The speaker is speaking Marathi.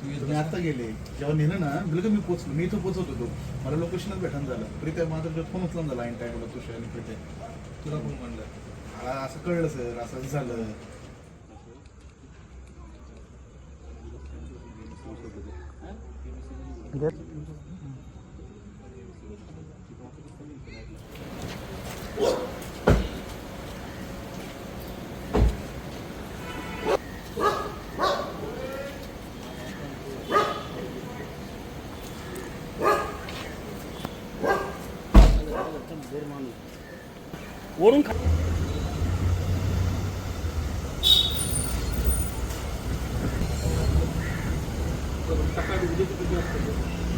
तुम्ही आता गेले जेव्हा नेलं ना बिलकुल मी पोचलो, मी इथं पोचत होतो, मला लोकेशनच भेटून झालं. प्रीत्या माझा फोन उचलून झाला ऐन टाईमला तुषार आणि प्रीत्या. तुला कोण म्हणलं? मला असं कळलं सर, असं झालं. वरून सकाळी उद्या किती वाजता?